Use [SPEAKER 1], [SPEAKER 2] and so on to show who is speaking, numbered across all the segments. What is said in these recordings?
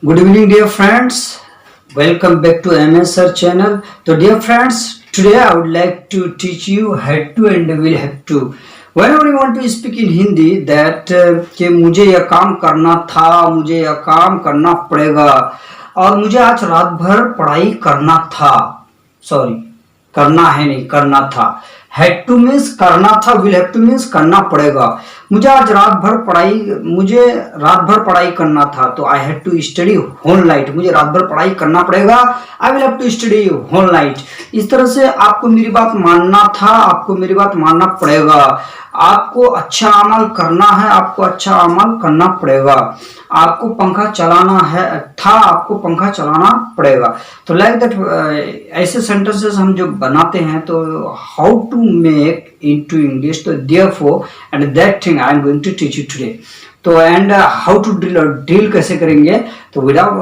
[SPEAKER 1] Good evening, dear friends. Welcome back to MS Sir channel. So, dear friends, today I would like to teach you had to and will have to. Whenever you want to speak in Hindi, that कि मुझे यह काम करना था, मुझे यह काम करना पड़ेगा, और मुझे आज रात भर पढ़ाई करना था. सॉरी, करना है नहीं, करना था. हैड टू मीन्स करना था, विल हैव टू मीन्स करना पड़ेगा. मुझे रात भर पढ़ाई करना था, तो I had to study whole night. मुझे रात भर पढ़ाई करना पड़ेगा, I will have to study whole night. इस तरह से आपको मेरी बात मानना था, आपको मेरी बात मानना पड़ेगा. आपको अच्छा अमल करना है, आपको अच्छा अमल करना पड़ेगा. आपको पंखा चलाना है था, आपको पंखा चलाना पड़ेगा. तो लाइक दैट ऐसे सेंटेंसेस हम जो बनाते हैं, तो how to make into English, तो therefore and that thing I am going to teach you today. तो एंड हाउ टू डील कैसे करेंगे, तो without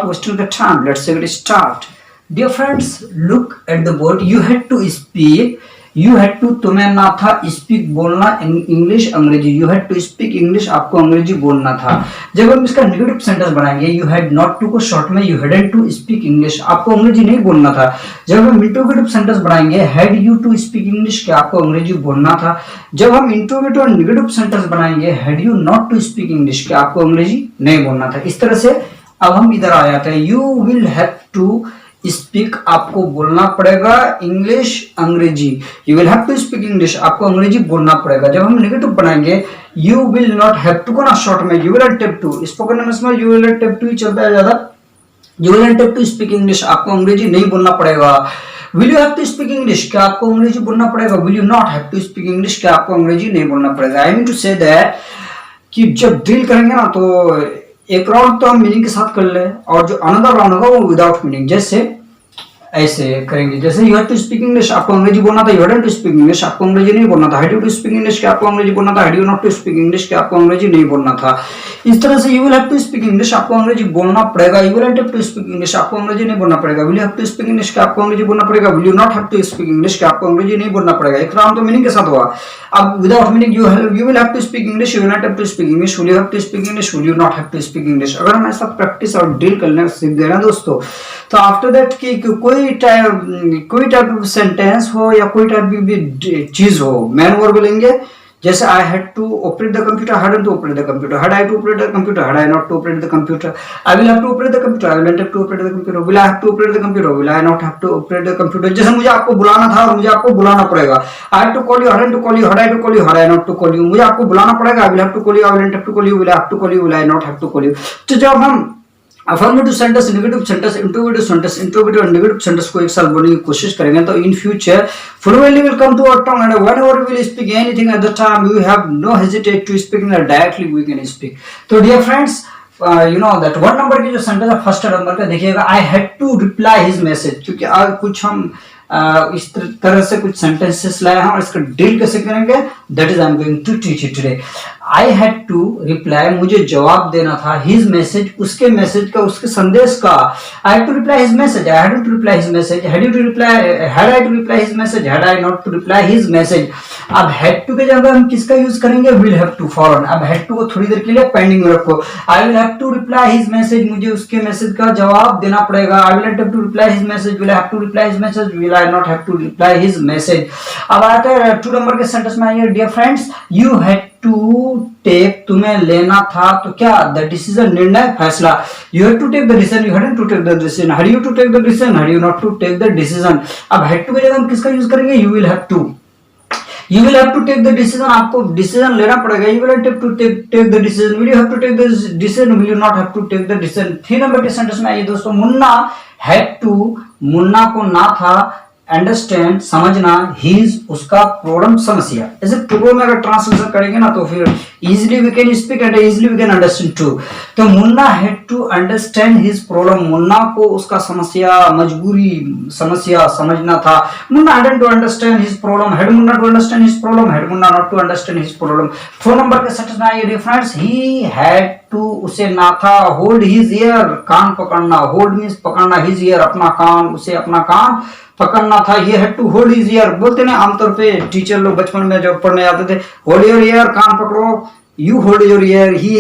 [SPEAKER 1] wasting the time let's get start. Dear friends, look at the board. You had to speak, you had to तुम्हें ना था, speak बोलना, English अंग्रेजी. You had to speak English, आपको अंग्रेजी बोलना था. जब हम इसका नेगेटिव सेंटेंस बनाएंगे, यू हैड नॉट टू को शॉर्ट में you hadn't to speak English, आपको अंग्रेजी नहीं बोलना था. जब हम इंट्रोगेटिव सेंटेंस बनाएंगे, had you to speak English, क्या आपको अंग्रेजी बोलना था. जब हम इंट्रोगेटिव और नेगेटिव सेंटेंस बनाएंगे, had you not to speak English, क्या आपको अंग्रेजी नहीं बोलना था. इस तरह से अब हम इधर आ जाते हैं. You will have to speak, आपको बोलना पड़ेगा इंग्लिश अंग्रेजी. You will have to speak English, आपको अंग्रेजी बोलना पड़ेगा. जब हम नेगेटिव बनाएंगे, you will not have to को ना शॉर्ट में you will have to. Spoken English में यू विल हैव टू ही चलता है ज्यादा. You will have to speak English, आपको अंग्रेजी नहीं बोलना पड़ेगा. Will you have to speak English, क्या आपको अंग्रेजी बोलना पड़ेगा. Will you not have to speak English, क्या आपको अंग्रेजी नहीं बोलना पड़ेगा. I mean to say that कि जब ड्रिल करेंगे ना, तो एक राउंड तो हम मीनिंग के साथ कर ले, और जो अनदर राउंड होगा वो विदाउट मीनिंग. जैसे ऐसे करेंगे, जैसे you have to speak English, आपको अंग्रेजी बोलना था. You hadn't to speak English, आपको अंग्रेजी नहीं बोलना था. Had you to speak English, क्या आपको अंग्रेजी बोलना था. Had you not to speak English, क्या आपको अंग्रेजी नहीं बोलना था. इस तरह से you will have to speak English, आपको अंग्रेजी बोलना पड़ेगा. You will have to speak English, आपको अंग्रेजी नहीं बोलना पड़ेगा. Will you have to speak English, क्या आपको अंग्रेजी बोलना पड़ेगा. Will you not have to speak English, क्या आपको अंग्रेजी नहीं बोलना पड़ेगा. एक राउंड तो मीनिंग के साथ हुआ. अब without meaning, you will have to speak English, you will not have to speak English. Will you have to speak English, will you not have to speak English. अगर हम ऐसा प्रैक्टिस और deal करना सीख गए ना दोस्तों, तो आफ्टर दैट कि कोई टाइप ऑफ सेंटेंस हो या कोई टाइप भी चीज हो, मैन वर्ब लेंगे. जैसे I had to operate the computer, hadn't to operate the computer. Had I to operate the computer, had I not to operate the computer. I will have to operate the computer, I will have to operate the computer. Will I have to operate the computer, will I not have to operate the computer. जैसे मुझे आपको बुलाना था और मुझे आपको बुलाना पड़ेगा. I have to call you, hadn't to call you, had I to call you, had I not to call you. मुझे आपको बुलाना पड़ेगा, I will have to call you, I will have to call you, will I have to call you, will I not have to call you. तो जब हम affirmative sentence, negative sentence, interrogative और negative sentence को एक साथ बोलने की कोशिश करेंगे, तो in future fluently will come to our tongue, and whenever we will speak anything at the time, we have no hesitate to speak, and directly we can speak. तो dear friends, you know that one number की जो sentence है, first number का देखिएगा, I had to reply his message. क्योंकि आज कुछ हम इस तरह से कुछ सेंटेंसेस लाए हैं, और इसका डील कैसे करेंगे, that is I am going to teach you today. I had to reply, मुझे जवाब देना था. हिज मैसेज, उसके मैसेज का, उसके संदेश का. I had to reply his message, I had to reply his message. Had you to reply, had I to reply his message, had I not to reply his message. अब had to के जगह हम किसका use करेंगे, will have to foreign. अब had to को थोड़ी देर के लिए पेंडिंग में रखो. I will have to reply his message, मुझे उसके मैसेज का जवाब देना पड़ेगा. I will have to reply his message, will have to reply his message, will I not have to reply his message. अब आते हैं टू नंबर के सेंटेंस में. आइए dear friends, you had to take, तुम्हें लेना था, तो क्या, द डिसीजन, निर्णय, फैसला. You have to take the decision, you hadn't to take the decision. Had you to take the decision, had you not to take the decision. अब had to की जगह हम किसका यूज करेंगे, you will have to. You will have to take the decision, आपको decision लेना पड़ेगा. You will have to take the decision. Will you have to take the decision? Will you not have to take the decision? 3 number के sentence में आइए दोस्तों. Munna had to, Munna को ना था, अंडरस्टैंड, समझना, हीज, उसका, प्रॉब्लम, समस्या. ऐसे टू में अगर ट्रांसलेशन करेंगे ना, तो फिर easily we can speak and easily we can understand too. तो Munna had to understand his problem, Munna को उसका समस्या, मजबूरी, समस्या समझना था. Munna hadn't to understand his problem, had Munna to understand his problem, had Munna not to understand his problem. 4 number के sentence में आइए dear friends. He had to, उसे ना था, होल्ड हिज ईयर, कान पकड़ना. होल्ड मींस पकड़ना, हिज ईयर, अपना कान, उसे अपना कान पकड़ना था. ये had to hold his ear. बोलते ना आमतौर पे टीचर लोग बचपन में जब पढ़ने आते थे, होल्ड योर ईयर, कान पकड़ो. यू होल्ड योर ईयर, ही,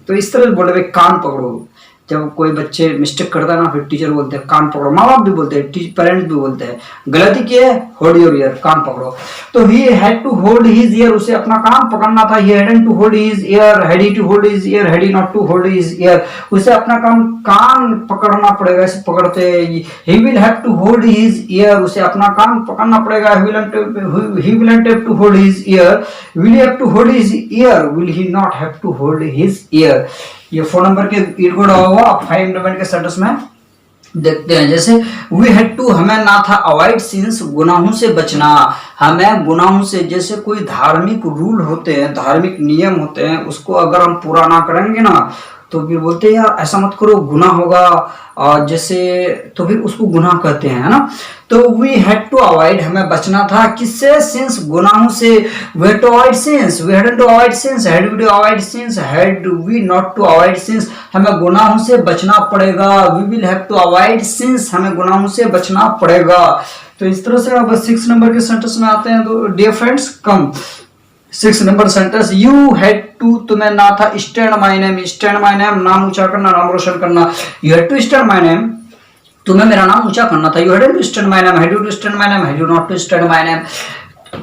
[SPEAKER 1] तो इस तरह बोले कान पकड़ो. जब कोई बच्चे मिस्टेक करता है ना, फिर टीचर बोलते हैं कान पकड़ो, माँ बाप भी बोलते हैं, पेरेंट्स भी बोलते हैं, गलती की है, होल्ड योर ईयर, कान पकड़ो। तो he had to hold his ear, उसे अपना कान पकड़ना था। He hadn't to hold his ear, had he to hold his ear, had he not to hold his ear, उसे अपना कान पकड़ना पड़ेगा, ऐसे पकड़ते। He will have to hold his ear, उसे अपना कान पकड़ना पड़ेगा। He will have to hold his ear, will he have to hold his ear, will he not have to hold his ear. ये 4 नंबर के इनकोड होगा। आप 5 number के सेंटेंस में देखते हैं, जैसे वी हैड टू, हमें ना था, अवॉइड सिंस, गुनाहों से बचना, हमें गुनाहों से, जैसे कोई धार्मिक रूल होते हैं, धार्मिक नियम होते हैं, उसको अगर हम पूरा ना करेंगे ना, तो फिर बोलते हैं यार ऐसा मत करो, गुनाह होगा, जैसे, तो फिर उसको गुनाह कहते हैं, है ना। तो वी हैड टू अवॉइड, हमें बचना था, किससे, सिंस, गुनाहों से। We had to avoid sins, we hadn't to avoid sins, had we to avoid sins, had we not to avoid sins, हमें गुनाहों से बचना पड़ेगा। We will have to avoid sins, हमें गुनाहों से बचना पड़ेगा। तो इस तरह से अब 6 नंबर के सेंटेंस में आते हैं। तो dear friends, come 6 number sentence, you had to, तुम्हें ना था, stand my name, stand my name, नाम ऊंचा करना, नाम रोशन करना। You had to stand my name, तुम्हें मेरा नाम ऊंचा करना था। You had to stand my name, had you to stand my name, had you not to stand my name.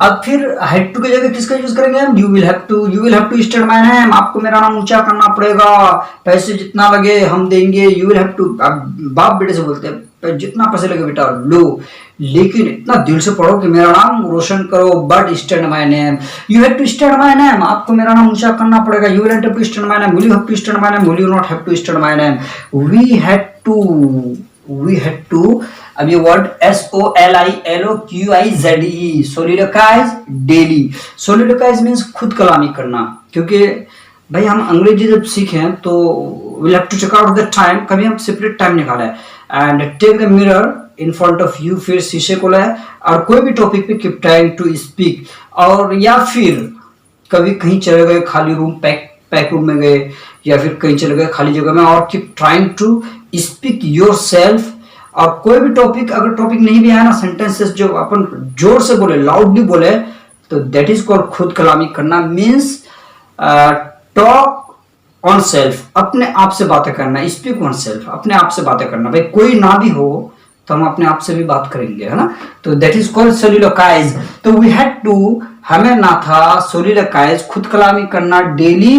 [SPEAKER 1] अब फिर हैड टू की जगह किसका यूज करेंगे हम, you will have to stand my name, आपको मेरा नाम ऊंचा करना पड़ेगा, पैसे जितना लगे हम देंगे। यू विल हैव टू, बाप बेटे से बोलते हैं जितना पैसे लगे बेटा लो, लेकिन इतना दिल से पढ़ो कि मेरा नाम रोशन करो। But stand my name, you have to stand my name, आपको मेरा नाम ऊंचा करना पड़ेगा। You will have to stand my name, will you have to stand my name, will you not have to stand my name. We had to, अब ये word SOLILOQUIZE, soliloquize daily. Soliloquize means खुद कलामी करना, क्योंकि भाई हम अंग्रेजी जब सीखें तो we'll have to check out the time, कभी हम सेपरेट टाइम निकाला है, and take the mirror in front of you, फिर शीशे को लाए और कोई भी टॉपिक पे कीप ट्राइंग टू स्पीक। और या फिर कभी कहीं चले गए खाली रूम, पैक रूम में गए, या फिर कहीं चले गए खाली जगह में, और keep trying to speak yourself. और कोई भी टॉपिक, अगर टॉपिक नहीं भी है ना, सेंटेंसेस जो अपन जोर से बोले, लाउडली बोले, तो दैट इज कॉल्ड खुद कलामी करना। मीन्स टॉक ऑन सेल्फ, अपने आप से बातें करना, स्पीक ऑन सेल्फ, अपने आप से बातें करना। भाई कोई ना भी हो तो हम अपने आप से भी बात करेंगे, है ना। तो दैट इज कॉल्ड सोलिलोकाइज। तो वी हैड टू, हमें ना था, सोलिलोकाइज, खुद कलामी करना, डेली,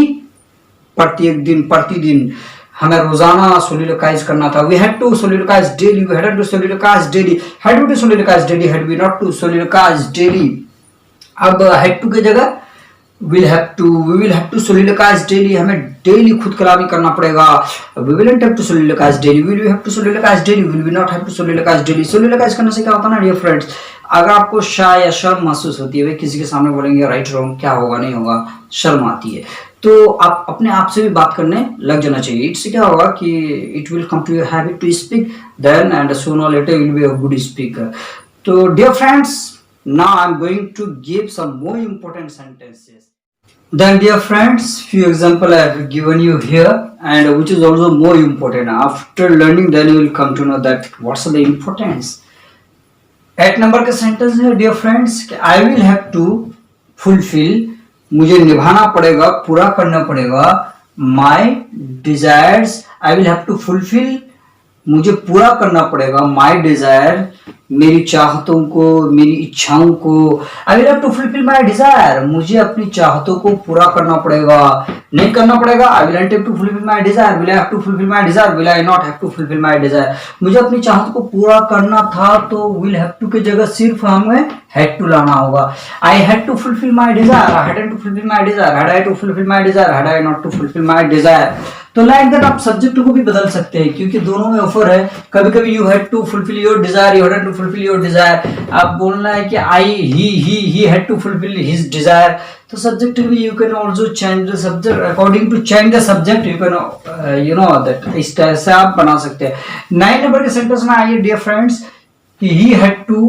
[SPEAKER 1] प्रतिदिन हमें रोजाना सोलिलोकाइज करना था। We had to soliloquise daily, we had to soliloquise daily, had we to soliloquise daily, had we not to soliloquise daily. अब हैड टू की जगह we will have to soliloquise daily, हमें daily खुद कलामी करना पड़ेगा। We will have to soliloquise daily, will we have to soliloquise daily, will we not have to soliloquise daily. Soliloquise करने से क्या होता है ना डियर फ्रेंड्स, अगर आपको शाय या शर्म महसूस होती है, भाई किसी के सामने बोलेंगे राइट रॉन्ग, क्या होगा नहीं होगा, शर्म आती है, तो आप अपने आप से भी बात करने लग जाना चाहिए। इससे क्या होगा कि it will come to your habit to speak then, and sooner or later will be a good speaker. तो dear friends, now I'm going to give some more important sentences. Then dear friends, few example I have given you here, and which is also more important. After learning, then you will come to know that what's the importance. 8 number का sentence है dear friends, कि I will have to fulfill, मुझे निभाना पड़ेगा, पूरा करना पड़ेगा, my desires, I will have to fulfill, मुझे पूरा करना पड़ेगा, my desire, मेरी चाहतों को, मेरी इच्छाओं को। I will have to fulfil my desire, मुझे अपनी चाहतों को पूरा करना पड़ेगा, नहीं करना पड़ेगा। I will have to fulfil my desire, will I have to fulfil my desire, will I not have to fulfil my desire. मुझे अपनी चाहत को पूरा करना था, तो विल हैव टू की जगह सिर्फ हमें हैड टू लाना होगा। I had to fulfil my desire, I had to fulfil my desire, had I to fulfil my desire, had I not to fulfil my desire. तो लाइक दैट आप subject को भी बदल सकते हैं, क्योंकि दोनों में ऑफर है। कभी कभी you had to fulfil your desire, you had to fulfil your desire. आप बोलना है कि he had to fulfil his desire, तो सब्जेक्ट भी you can also change the subject according to change the subject, you can you know that, इस तरह से आप बना सकते हैं। 9 नंबर के सेंटेंस में आइए डियर फ्रेंड्स, कि ही हैड टू,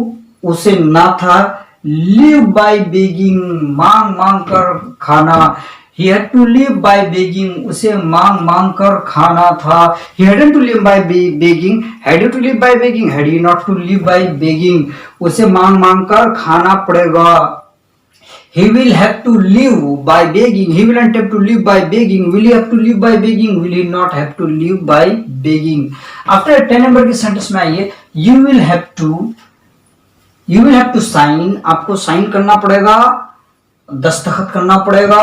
[SPEAKER 1] उसे ना था, लिव बाय बेगिंग, मांग कर खाना। He had to live by begging, उसे मांग कर खाना था। He hadn't to live by begging, had you to live by begging, had he not to live by begging, उसे मांग कर खाना पड़ेगा। he will have to live by begging, he will not have to live by begging, will he have to live by begging, will he not have to live by begging. After 10 number के sentence में आइए, you will have to sign, आपको sign करना पड़ेगा, दस्तखत करना पड़ेगा.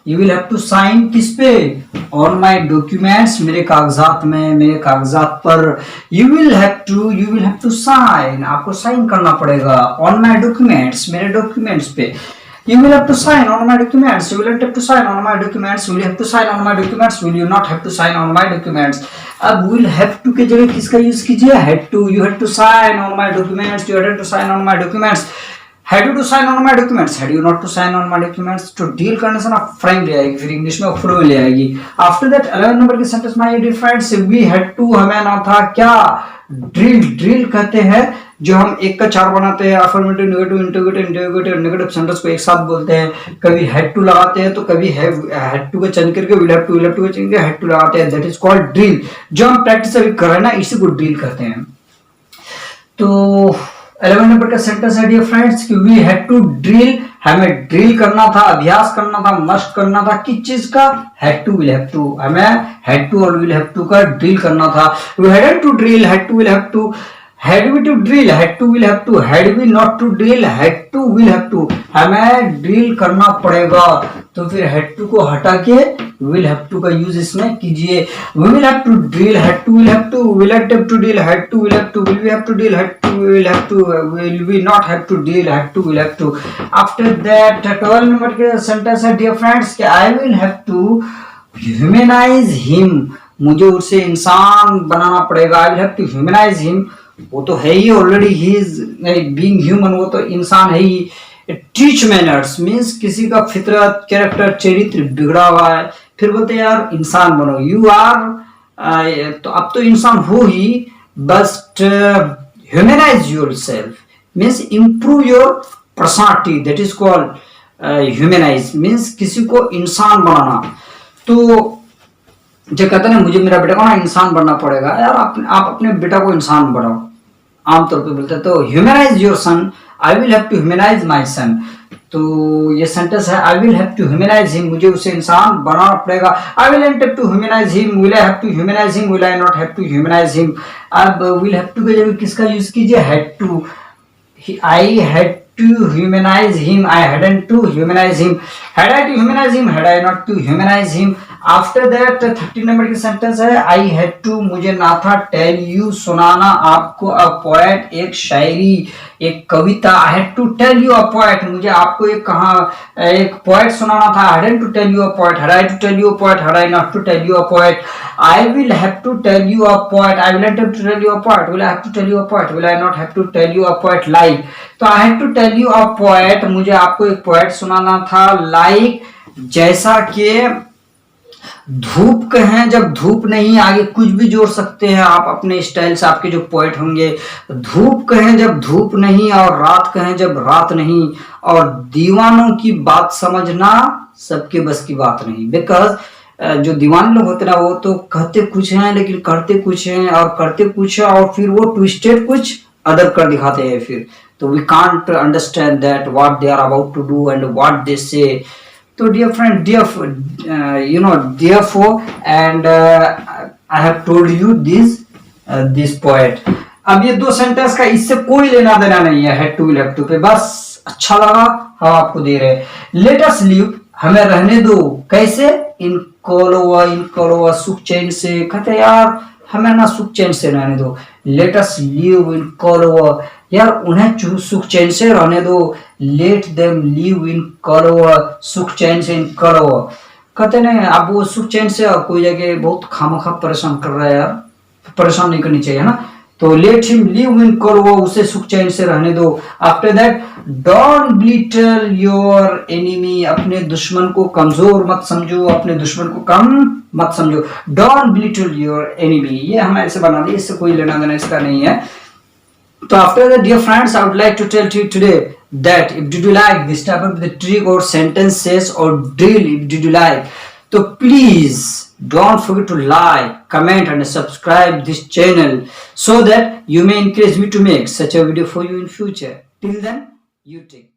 [SPEAKER 1] You will have to sign किस पे? On my documents, मेरे कागजात में, मेरे कागजात पर. You will have to sign, आपको साइन करना पड़ेगा. On my documents, मेरे डॉक्यूमेंट्स पे. You will have to sign on my documents. You will have to sign on my documents. Will you have to sign on my documents? Will you not have to sign on my documents? अब will have to के जगह किसका use कीजिए? Had to. You had to sign on my documents. You had to sign on my documents. Had you to sign on my documents? Had you not to sign on my documents? तो deal करने से ना frame ले आएगी, फिर English में flow ले आएगी. आफ्टर दैट 11 नंबर के सेंटेंस में ये डिफरेंस, वी हैड टू हमें ना था क्या? ड्रिल कहते हैं जो हम एक का 4 बनाते हैं, affirmative, negative, interrogative, negative sentence को एक साथ बोलते हैं. कभी हैड टू लगाते हैं तो कभी हैड टू का चेंज करके विल हैव टू का चेंज करके हैड टू लगाते हैं. That is called drill. जो हम प्रैक्टिस अभी कर रहे हैं ना, इसी को ड्रिल कहते हैं. तो 11 नंबर का सेंटेंस है डियर फ्रेंड्स कि वी हैड टू ड्रिल, हमें ड्रिल करना था, अभ्यास करना था, मस्ट करना था. किस चीज का? Had to, will have to. हमें हैड टू और विल हैव टू का ड्रिल करना था. We had to drill, had to, will have to. Had we to drill, had to, will have to. Had we not to drill, had to, will have to. हमें drill करना पड़ेगा. तो फिर had to को हटा के will have to का use इसमें कीजिए. We will have to drill, had to, will have to. Will have to drill, had to, will have to. Will we have to drill, had to, will have to. Will we not have to drill, had to, will have to. After that 12 number के sentence है dear friends कि I will have to humanize him. मुझे उसे इंसान बनाना पड़ेगा. I will have to humanize him. वो तो है ही already, he is being human, वो तो इंसान है ही. टीच मैनर्स मीन्स किसी का फितरत, कैरेक्टर, चरित्र बिगड़ा हुआ है, फिर बोलते यार इंसान बनो. यू आर तो अब तो इंसान हो ही, but humanise yourself means improve your personality. That is called humanise means किसी को इंसान बनाना. तो जो कहते हैं मुझे मेरा बेटा को ना इंसान बनना पड़ेगा, यार आप अपने बेटा को इंसान बनाओ, आमतौर पे बोलते हैं. तो humanize your son, I will have to humanize my son. तो ये सेंटेंस है I will have to humanize him, मुझे उसे इंसान बनाना पड़ेगा. I will have to humanize him, will I have to humanize him, will I not have to humanize him. अब will have to के जगह किसका यूज कीजिए? Had to. I had to humanize him, I hadn't to humanize him. Had I to humanize him, had I not to humanize him. After that 13 number की sentence है I had to, मुझे ना था, tell you, सुनाना आपको, a poet, एक शायरी, एक कविता. I had to tell you a poet, मुझे आपको एक पोएट सुनाना था. I hadn't to tell you a poet, had I to tell you a poet, had I not to tell you a poet. I will have to tell you a poet, I will have to tell you a poet, will I have to tell you a poet, will I not have to tell you a poet. Like, तो I had to tell you a poet, मुझे आपको एक poet सुनाना था. Like, जैसा कि धूप कहें, जब धूप नहीं, आगे कुछ भी जोड़ सकते हैं आप अपने स्टाइल से, आपके जो पोएट होंगे. धूप कहें जब धूप नहीं, और रात कहें जब रात नहीं, और दीवानों की बात समझना सबके बस की बात नहीं. बिकॉज जो दीवाने लोग होते हैं वो तो कहते कुछ हैं लेकिन करते कुछ हैं, और करते कुछ है और फिर वो ट्विस्टेड कुछ अदर कर दिखाते हैं फिर. तो we can't understand that what they are about to do and what they say. तो dear friend, therefore and I have told you this poet. अब ये दो सेंटेंस का इससे कोई लेना देना नहीं है had to, will have to पे, बस अच्छा लगा हम आपको दे रहे हैं. लेट अस लिव, हमें रहने दो. कैसे? इन कोलोवा, सुख चैन से. कहते यार हमें ना सुख चैन से रहने दो. लेट अस लिव इन कोलोवा, यार उन्हें सुख चैन से रहने दो. लेट देम लिव इन कोलोवा, सुख चैन से इन कोलोवा. कहते नहीं अब वो सुख चैन से और कोई जगह बहुत खामखा परेशान कर रहा है, यार परेशान नहीं करनी चाहिए ना. तो लेट हिम लिव इन कोलोवा, उसे सुख चैन से रहने दो. After that don't belittle your enemy, अपने दुश्मन को कमजोर मत समझो, अपने दुश्मन को कम मत समझो. डोंट बिलिटल योर एनिमी, ये हमें ऐसे बना दिया, इससे कोई लेना देना इसका नहीं है. So after that, dear friends, I would like to tell you today that if did you like this type of the trick or sentences or drill, if did you like, so please don't forget to like, comment and subscribe this channel so that you may encourage me to make such a video for you in future. Till then, you take care.